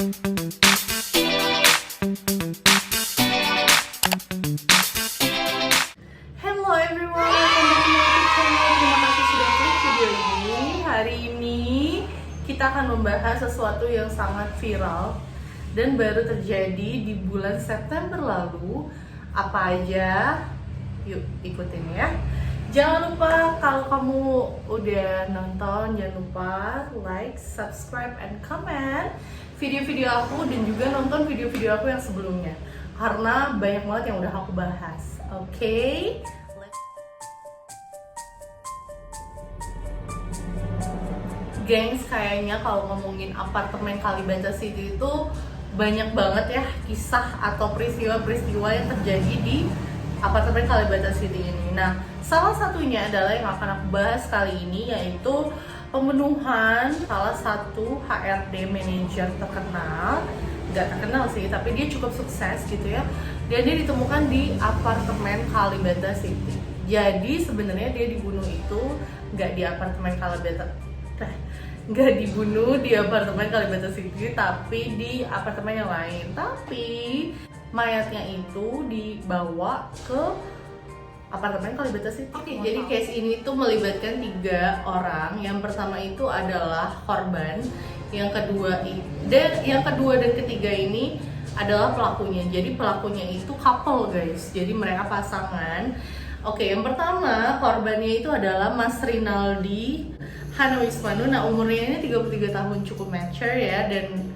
Hello everyone, welcome back to my YouTube channel. Terima kasih sudah klik video ini. Hari ini kita akan membahas sesuatu yang sangat viral dan baru terjadi di bulan September lalu. Apa aja? Yuk ikutin ya. Jangan lupa kalau kamu udah nonton, jangan lupa like, subscribe, and comment video-video aku dan juga nonton video-video aku yang sebelumnya. Karena banyak banget yang udah aku bahas. Oke? Gengs, kayaknya kalau ngomongin apartemen Kalibata City itu banyak banget ya kisah atau peristiwa-peristiwa yang terjadi di apartemen Kalibata City ini. Nah, salah satunya adalah yang akan aku bahas kali ini, yaitu pembunuhan salah satu HRD manajer terkenal. Nggak terkenal sih, tapi dia cukup sukses gitu ya. Dan dia ditemukan di apartemen Kalibata City. Jadi sebenarnya dia dibunuh itu nggak di apartemen Kalibata, nggak dibunuh di apartemen Kalibata City, tapi di apartemen yang lain. Tapi mayatnya itu dibawa ke apartemen Kalibata City. Oke, jadi case ini tuh melibatkan 3 orang. Yang pertama itu adalah korban, yang kedua dan ketiga ini adalah pelakunya. Jadi pelakunya itu couple guys, jadi mereka pasangan. Oke, yang pertama korbannya itu adalah Mas Rinaldi Hanawismanu. Nah, umurnya ini 33 tahun, cukup mature ya, dan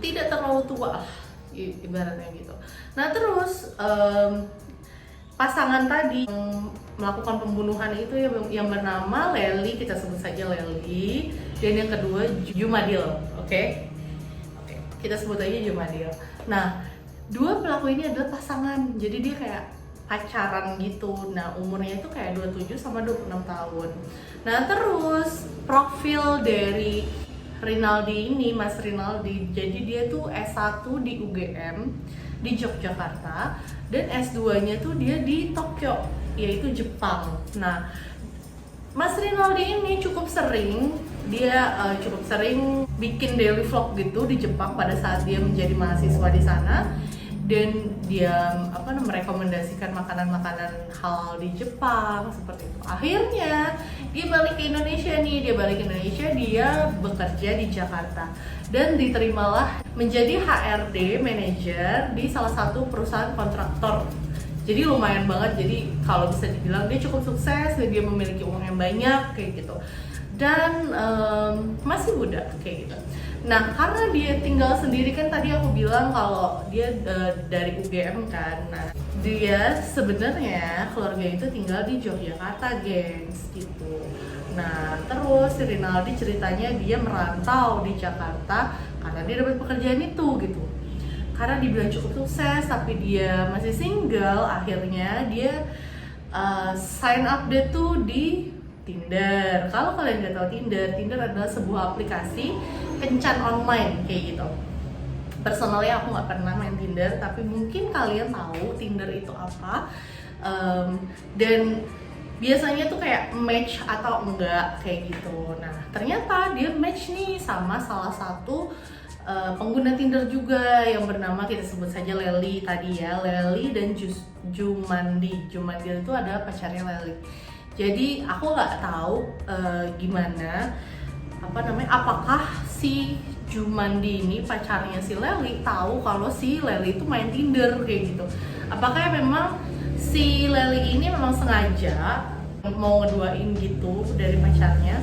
tidak terlalu tua ibaratnya gitu. Nah terus pasangan tadi melakukan pembunuhan itu yang bernama Lely, kita sebut saja Lely, dan yang kedua Jumadil. Oke, kita sebut aja Jumadil. Nah, 2 pelaku ini adalah pasangan, jadi dia kayak pacaran gitu. Nah, umurnya itu kayak 27 sama 26 tahun. Nah, terus profil dari Rinaldi ini, Mas Rinaldi, jadi dia tuh S1 di UGM di Yogyakarta dan S2-nya tuh dia di Tokyo, yaitu Jepang. Nah, Mas Rinaldi ini cukup sering bikin daily vlog gitu di Jepang pada saat dia menjadi mahasiswa di sana, dan dia merekomendasikan makanan-makanan halal di Jepang seperti itu. Akhirnya dia balik ke Indonesia dia bekerja di Jakarta dan diterimalah menjadi HRD manager di salah satu perusahaan kontraktor. Jadi lumayan banget, jadi kalau bisa dibilang dia cukup sukses dan dia memiliki uang yang banyak kayak gitu, dan masih muda kayak gitu. Nah, karena dia tinggal sendiri, kan tadi aku bilang kalau dia dari UGM kan. Nah, dia sebenarnya keluarga itu tinggal di Yogyakarta, gengs, gitu. Nah, terus si Rinaldi ceritanya dia merantau di Jakarta karena dia dapat pekerjaan itu gitu. Karena dibilang cukup sukses tapi dia masih single, akhirnya dia sign up deh tuh di Tinder. Kalau kalian nggak tahu Tinder adalah sebuah aplikasi kencan online kayak gitu. Personally aku nggak pernah main Tinder, tapi mungkin kalian tahu Tinder itu apa. Dan biasanya tuh kayak match atau enggak kayak gitu. Nah, ternyata dia match nih sama salah satu pengguna Tinder juga yang bernama, kita sebut saja Lely tadi ya, Lely dan Jumandi itu adalah pacarnya Lely. Jadi aku nggak tahu apakah si Jumandi ini pacarnya si Lely tahu kalau si Lely itu main Tinder kayak gitu. Apakah memang si Lely ini memang sengaja mau ngeduain gitu dari pacarnya,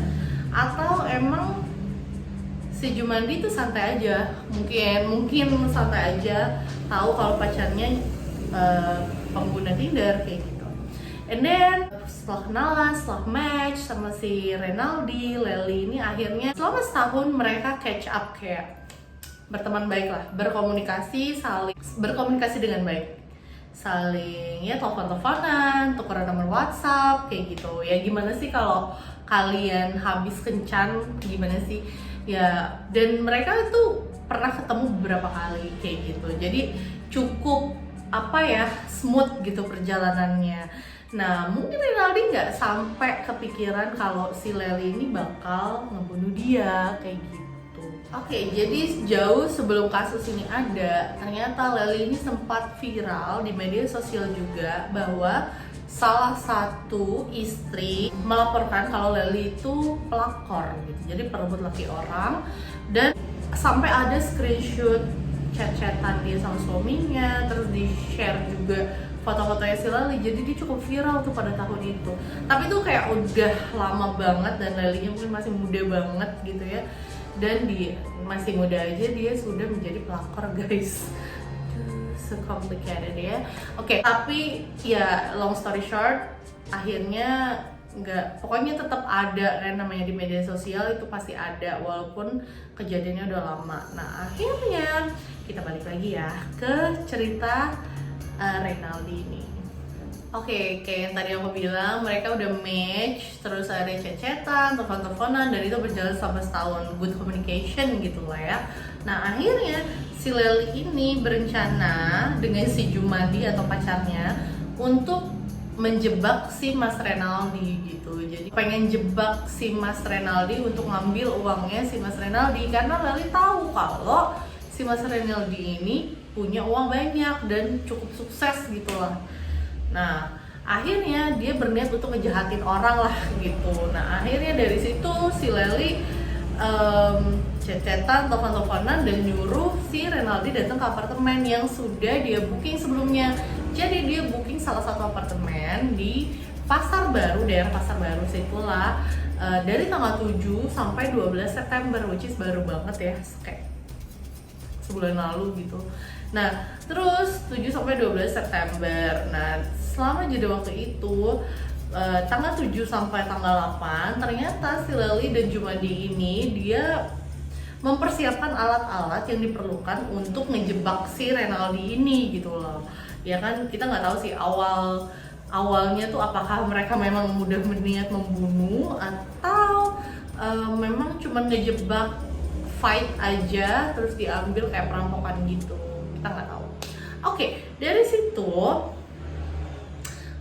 atau emang si Jumandi itu santai aja, mungkin santai aja tahu kalau pacarnya pengguna Tinder kayak gitu. And then setelah kenalan, setelah match sama si Rinaldi, Lely ini akhirnya selama setahun mereka catch up, kayak berteman baik lah, berkomunikasi dengan baik, saling ya telepon-teleponan, tukeran nomor WhatsApp kayak gitu. Ya gimana sih kalau kalian habis kencan, gimana sih ya, dan mereka itu pernah ketemu beberapa kali kayak gitu. Jadi cukup smooth gitu perjalanannya. Nah, mungkin Rinaldi nggak sampai kepikiran kalau si Lely ini bakal ngebunuh dia kayak gitu. Oke, jadi jauh sebelum kasus ini ada, ternyata Lely ini sempat viral di media sosial juga bahwa salah satu istri melaporkan kalau Lely itu pelakor gitu, jadi perebut laki orang, dan sampai ada screenshot chat-chatan dia sama suaminya, terus di share juga foto-fotonya si Lely, jadi dia cukup viral tuh pada tahun itu. Tapi tuh kayak udah lama banget dan Lely mungkin masih muda banget gitu ya, dan di masih muda aja dia sudah menjadi pelakor, guys. So complicated ya. Oke, tapi ya long story short, akhirnya pokoknya tetap ada kan, namanya di media sosial itu pasti ada walaupun kejadiannya udah lama. Nah akhirnya kita balik lagi ya ke cerita Reynaldi ini. Oke, kayak yang tadi aku bilang, mereka udah match, terus ada chat-chatan, telepon-teleponan, dan itu berjalan sampai setahun, good communication gitu lah ya. Nah akhirnya si Lely ini berencana dengan si Jumadi atau pacarnya untuk menjebak si Mas Reynaldi gitu. Jadi pengen jebak si Mas Reynaldi untuk ngambil uangnya si Mas Reynaldi, karena Lely tahu kalau si Mas Reynaldi ini punya uang banyak dan cukup sukses gitu lah. Nah, akhirnya dia berniat untuk ngejahatin orang lah gitu. Nah, akhirnya dari situ si Lely chat-chatan, telepon-teleponan, dan nyuruh si Reynaldi datang ke apartemen yang sudah dia booking sebelumnya. Jadi dia booking salah satu apartemen di Pasar Baru, daerah Pasar Baru situlah, dari tanggal 7 sampai 12 September, which is baru banget ya, kayak sebulan lalu gitu. Nah, terus 7 sampai 12 September. Nah, selama jeda waktu itu tanggal 7 sampai tanggal 8, ternyata si Lely dan Jumadi ini dia mempersiapkan alat-alat yang diperlukan untuk ngejebak si Reynaldi ini gitu loh. Ya kan kita nggak tahu sih awalnya tuh apakah mereka memang udah berniat membunuh atau memang cuma ngejebak fight aja terus diambil kayak perampokan gitu, kita nggak tahu. Oke, dari situ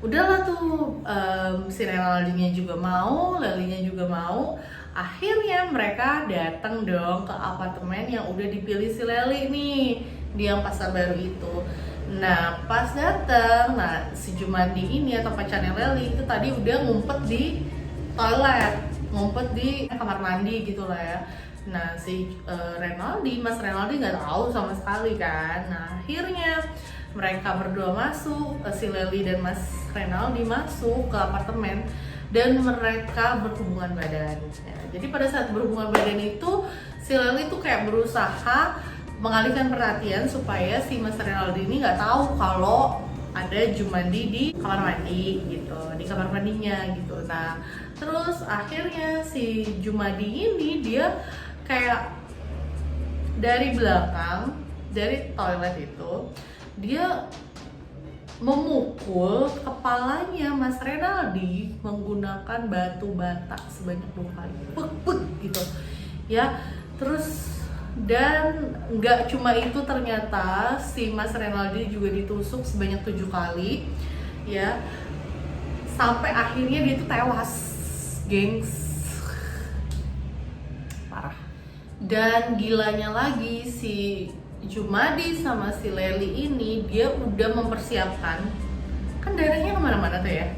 udahlah tuh si Reynaldinya juga mau, Lelynya juga mau. Akhirnya mereka datang dong ke apartemen yang udah dipilih si Lely nih di yang Pasar Baru itu. Nah pas datang, nah si Jumadi ini atau pacarnya Lely itu tadi udah ngumpet di toilet, ngumpet di kamar mandi gitu lah ya. Nah si Mas Reynaldi nggak tahu sama sekali kan. Nah akhirnya mereka berdua masuk, si Lely dan Mas Reynaldi masuk ke apartemen dan mereka berhubungan badan. Ya, jadi pada saat berhubungan badan itu si Lely tuh kayak berusaha mengalihkan perhatian supaya si Mas Reynaldi ini nggak tahu kalau ada Jumadi di kamar mandi gitu, di kamar mandinya gitu. Nah terus akhirnya si Jumadi ini dia kayak dari belakang, dari toilet itu dia memukul kepalanya Mas Reynaldi menggunakan batu bata sebanyak 2 kali, pek gitu ya. Terus dan nggak cuma itu, ternyata si Mas Reynaldi juga ditusuk sebanyak 7 kali ya, sampai akhirnya dia tuh tewas, gengs. Dan gilanya lagi, si Jumadi sama si Lely ini dia udah mempersiapkan, kan darahnya kemana-mana tuh ya,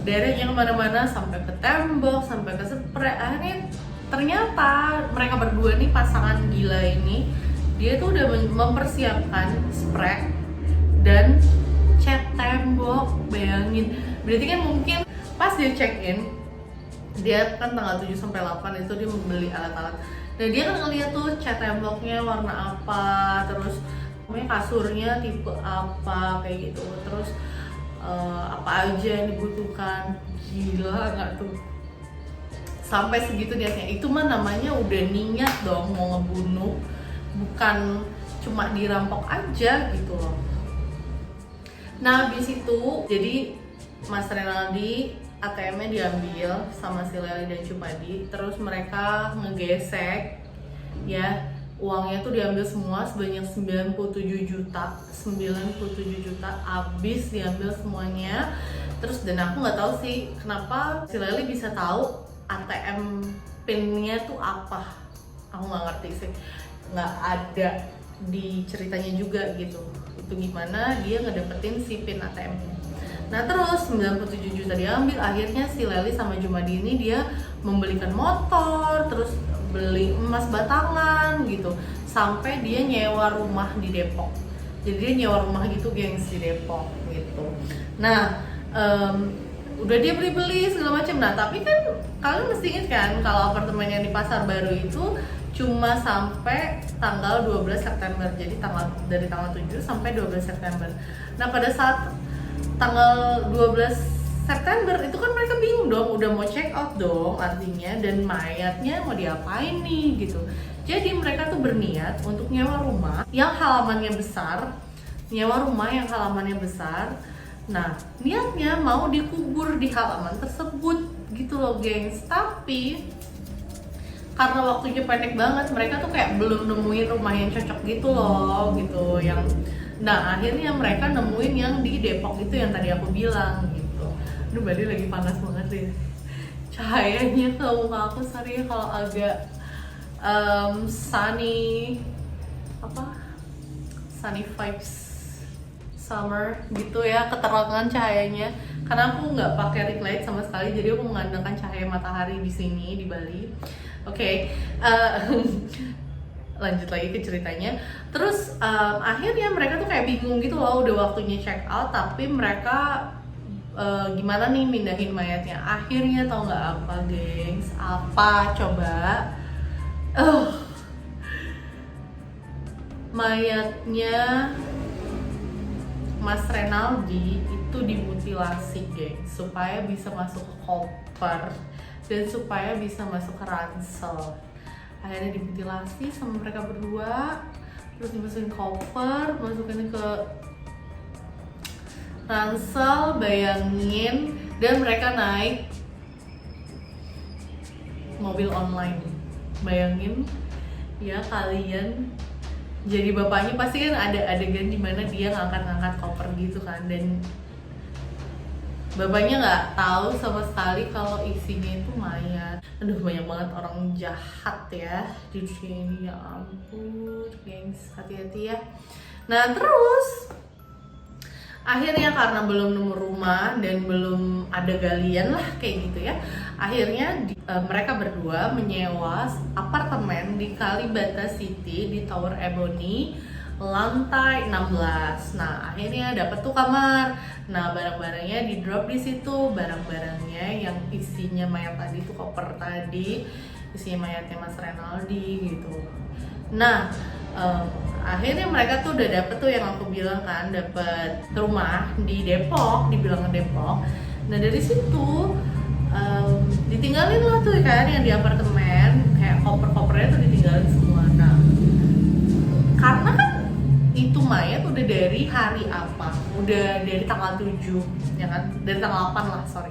darahnya kemana-mana sampai ke tembok, sampai ke spray. Akhirnya ternyata mereka berdua nih, pasangan gila ini, dia tuh udah mempersiapkan spray dan cat tembok. Bayangin, berarti kan mungkin pas dia check in, dia kan tanggal 7 sampai 8 itu dia membeli alat-alat. Dan dia kan ngeliat tuh cat temboknya warna apa, terus kasurnya tipe apa kayak gitu, terus apa aja yang dibutuhkan. Gila nggak tuh? Sampai segitu niatnya. Itu mah namanya udah niat dong mau ngebunuh, bukan cuma dirampok aja gitu loh. Nah habis itu jadi Mas Reynaldi ATM-nya diambil sama si Lely dan Jumadi, terus mereka ngegesek ya, uangnya tuh diambil semua sebanyak 97 juta, habis diambil semuanya. Terus dan aku nggak tahu sih kenapa si Lely bisa tahu ATM PIN-nya tuh apa aku nggak ngerti sih, nggak ada di ceritanya juga gitu itu gimana dia ngedapetin si pin ATM-nya. Nah terus 97 juta diambil, akhirnya si Lely sama Jumadi ini dia membelikan motor, terus beli emas batangan gitu, sampai dia nyewa rumah di Depok. Jadi dia nyewa rumah gitu gengs di Depok gitu. Nah udah dia beli-beli segala macam. Nah tapi kan kalian mesti ingat kan kalau apartemen yang di Pasar Baru itu cuma sampai tanggal 12 September. Jadi dari tanggal 7 sampai 12 September. Nah pada saat tanggal 12 September itu kan mereka bingung dong, udah mau check out dong artinya, dan mayatnya mau diapain nih gitu. Jadi mereka tuh berniat untuk nyewa rumah yang halamannya besar, nah niatnya mau dikubur di halaman tersebut gitu loh gengs. Tapi karena waktunya pendek banget, mereka tuh kayak belum nemuin rumah yang cocok gitu loh gitu yang. Nah akhirnya mereka nemuin yang di Depok itu yang tadi aku bilang gitu. Aduh badan lagi panas banget deh, cahayanya ke muka aku sorry kalau agak sunny vibes summer gitu ya, keterangan cahayanya karena aku nggak pakai ring light sama sekali, jadi aku mengandalkan cahaya matahari di sini di Bali. Oke. Lanjut lagi ke ceritanya. Terus akhirnya mereka tuh kayak bingung gitu loh, udah waktunya check out tapi mereka gimana nih mindahin mayatnya. Akhirnya tau nggak apa gengs? Apa coba? Mayatnya Mas Renaldi itu dimutilasi gengs supaya bisa masuk ke koper dan supaya bisa masuk ke ransel. Akhirnya dimutilasi sama mereka berdua, terus dimasukin koper, masukin ke ransel, bayangin, dan mereka naik mobil online. Bayangin ya kalian, jadi bapaknya pasti kan ada adegan dimana dia ngangkat-ngangkat koper gitu kan, dan bapaknya nggak tahu sama sekali kalau isinya itu mayat. Aduh banyak banget orang jahat ya di sini, ya ampun gengs, hati-hati ya. Nah terus akhirnya karena belum nemu rumah dan belum ada galian lah kayak gitu ya, akhirnya mereka berdua menyewa apartemen di Kalibata City di Tower Ebony lantai 16. Nah akhirnya dapet tuh kamar. Nah barang-barangnya di drop di situ, barang-barangnya yang isinya mayat tadi tuh, koper tadi isinya mayatnya Mas Renaldi gitu. Nah akhirnya mereka tuh udah dapet tuh yang aku bilang kan, dapet rumah di Depok, dibilang Depok. Nah dari situ ditinggalin lah tuh kan yang di apartemen, kayak koper-kopernya tuh ditinggalin semua. Nah karena kan itu mayat udah dari hari apa? Udah dari tanggal 7 ya kan? Dari tanggal 8 lah, sorry.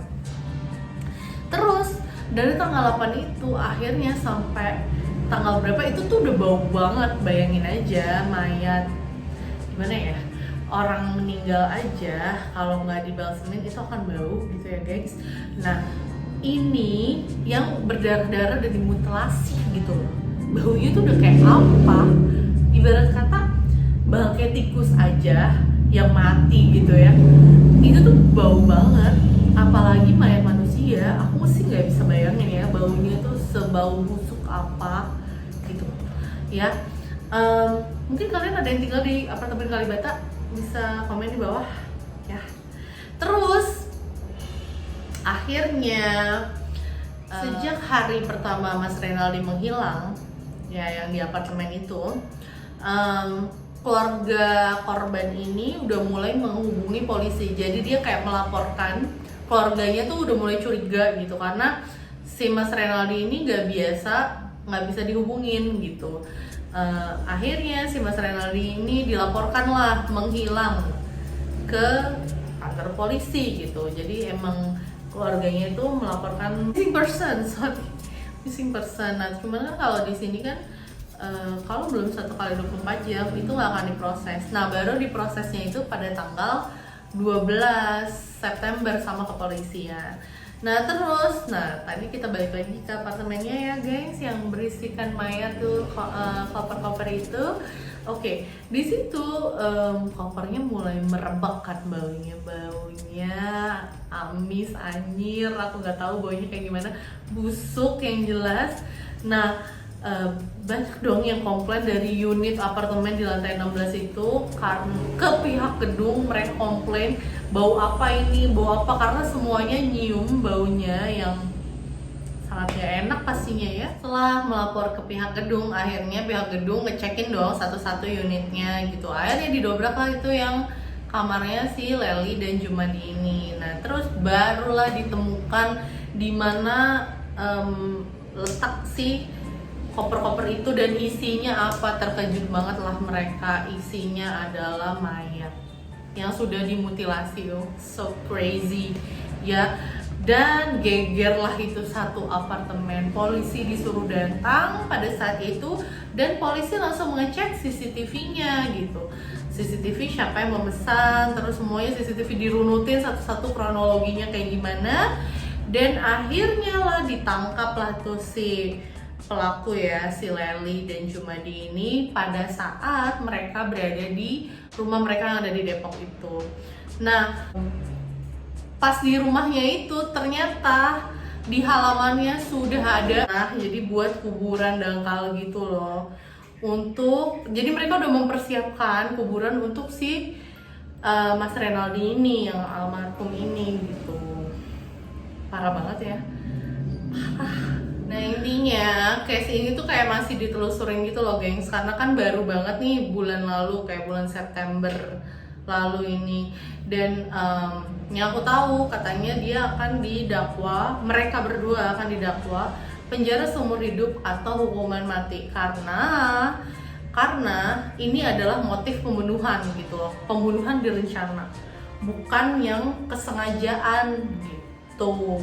Terus dari tanggal 8 itu akhirnya sampai tanggal berapa itu tuh udah bau banget. Bayangin aja mayat, gimana ya, orang meninggal aja kalau nggak dibalsemin itu akan bau gitu ya guys. Nah ini yang berdarah-darah dan dimutilasi gitu loh, baunya tuh udah kayak apa, ibarat kata bangkai tikus aja yang mati gitu ya, itu tuh bau banget. Apalagi mayat manusia, aku sih nggak bisa bayangin ya baunya tuh sebau busuk apa gitu ya. Mungkin kalian ada yang tinggal di apartemen Kalibata, bisa komen di bawah ya. Terus akhirnya sejak hari pertama Mas Renaldi menghilang ya, yang di apartemen itu, keluarga korban ini udah mulai menghubungi polisi. Jadi dia kayak melaporkan, keluarganya tuh udah mulai curiga gitu karena si Mas Renaldi ini nggak bisa dihubungin gitu. Akhirnya si Mas Renaldi ini dilaporkan lah menghilang ke kantor polisi gitu. Jadi emang keluarganya itu melaporkan missing person. Nah cuman kan kalau di sini kan kalau belum 1x24 jam itu nggak akan diproses. Nah baru diprosesnya itu pada tanggal 12 September sama kepolisian. Nah terus, tadi kita balik lagi ke apartemennya ya guys, yang berisikan mayat tuh, koper-koper itu. Oke, di situ kopernya mulai merebak kan baunya amis, anjir, aku nggak tahu baunya kayak gimana, busuk yang jelas. Nah banyak dong yang komplain dari unit apartemen di lantai 16 itu, karena ke pihak gedung mereka komplain bau apa ini, bau apa, karena semuanya nyium baunya yang sangat gak enak pastinya ya. Setelah melapor ke pihak gedung, akhirnya pihak gedung ngecekin dong satu-satu unitnya gitu. Akhirnya didobrak lah itu yang kamarnya si Lely dan Jumadi ini. Nah terus barulah ditemukan di mana letak si koper-koper itu dan isinya apa. Terkejut banget lah mereka, isinya adalah mayat yang sudah dimutilasi. So crazy ya. Dan gegerlah itu satu apartemen. Polisi disuruh datang pada saat itu dan polisi langsung mengecek CCTV-nya gitu. CCTV siapa yang memesan, terus semuanya CCTV dirunutin satu-satu kronologinya kayak gimana. Dan akhirnya lah ditangkap lah tuh si pelaku ya, si Lely dan Jumadi ini pada saat mereka berada di rumah mereka yang ada di Depok itu. Nah pas di rumahnya itu ternyata di halamannya sudah ada, jadi buat kuburan dangkal gitu loh. Jadi mereka udah mempersiapkan kuburan untuk si Mas Renaldi ini, yang almarhum ini gitu. Parah banget ya. Nah intinya case ini tuh kayak masih ditelusurin gitu loh gengs, karena kan baru banget nih bulan lalu, kayak bulan September lalu ini. Dan yang aku tahu katanya dia akan didakwa, mereka berdua akan didakwa penjara seumur hidup atau hukuman mati karena ini adalah motif pembunuhan gitu loh, pembunuhan direncana, bukan yang kesengajaan gitu.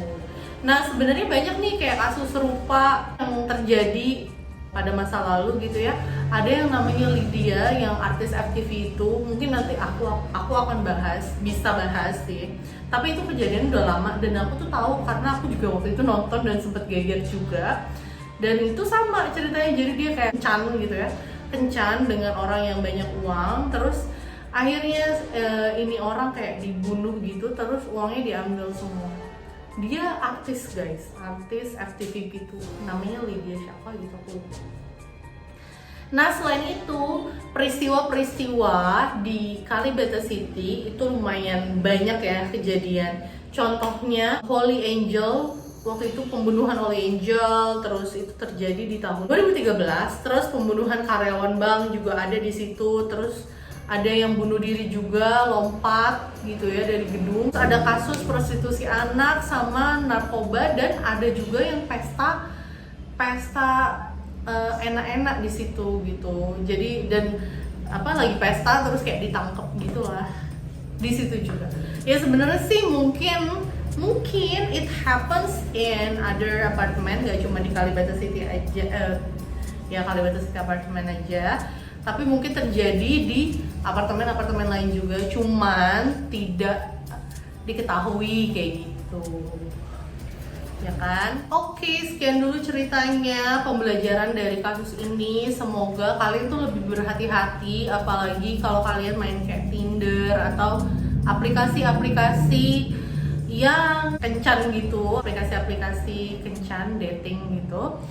Nah sebenarnya banyak nih kayak kasus serupa yang terjadi pada masa lalu gitu ya. Ada yang namanya Lydia yang artis FTV itu, mungkin nanti aku akan bisa bahas sih. Tapi itu kejadian udah lama dan aku tuh tahu karena aku juga waktu itu nonton dan sempet geger juga. Dan itu sama ceritanya, jadi dia kayak kencan gitu ya, kencan dengan orang yang banyak uang, terus akhirnya ini orang kayak dibunuh gitu, terus uangnya diambil semua. Dia artis guys, artis FTV gitu, namanya Lydia siapa gitu aku. Nah selain itu peristiwa-peristiwa di Kalibata City itu lumayan banyak ya kejadian. Contohnya Holy Angel, waktu itu pembunuhan Holy Angel, terus itu terjadi di tahun 2013. Terus pembunuhan karyawan bank juga ada di situ. Terus ada yang bunuh diri juga, lompat gitu ya dari gedung. Terus ada kasus prostitusi anak sama narkoba, dan ada juga yang pesta enak-enak di situ gitu. Jadi dan lagi pesta terus kayak ditangkep gitulah di situ juga. Ya sebenarnya sih mungkin it happens in other apartment, gak cuma di Kalibata City aja, ya Kalibata City apartemen aja. Tapi mungkin terjadi di apartemen-apartemen lain juga, cuman tidak diketahui kayak gitu, ya kan? Oke, sekian dulu ceritanya, pembelajaran dari kasus ini. Semoga kalian tuh lebih berhati-hati, apalagi kalau kalian main kayak Tinder atau aplikasi-aplikasi yang kencan gitu, aplikasi-aplikasi kencan dating gitu.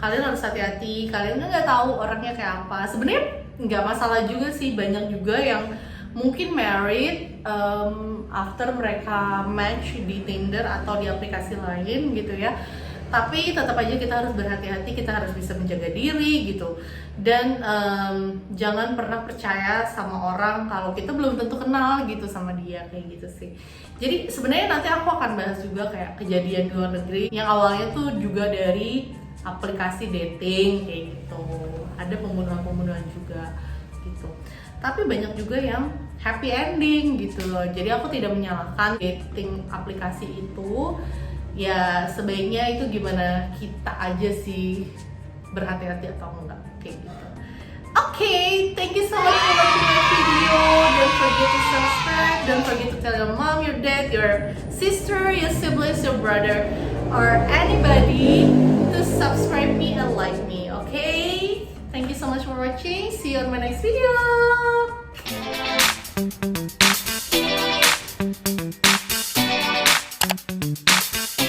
Kalian harus hati-hati, kalian nggak tahu orangnya kayak apa. Sebenarnya nggak masalah juga sih, banyak juga yang mungkin married after mereka match di Tinder atau di aplikasi lain gitu ya. Tapi tetap aja kita harus berhati-hati, kita harus bisa menjaga diri gitu. Dan jangan pernah percaya sama orang kalau kita belum tentu kenal gitu sama dia, kayak gitu sih. Jadi sebenarnya nanti aku akan bahas juga kayak kejadian di luar negeri yang awalnya tuh juga dari aplikasi dating kayak gitu, ada pembunuhan juga gitu. Tapi banyak juga yang happy ending gitu loh. Jadi aku tidak menyalahkan dating aplikasi itu, ya sebaiknya itu gimana kita aja sih, berhati-hati atau enggak kayak gitu. Oke, thank you so much for watching my video. Don't forget to subscribe, don't forget to tell your mom, your dad, your sister, your siblings, your brother, or anybody to subscribe me and like me, okay? Thank you so much for watching. See you on my next video.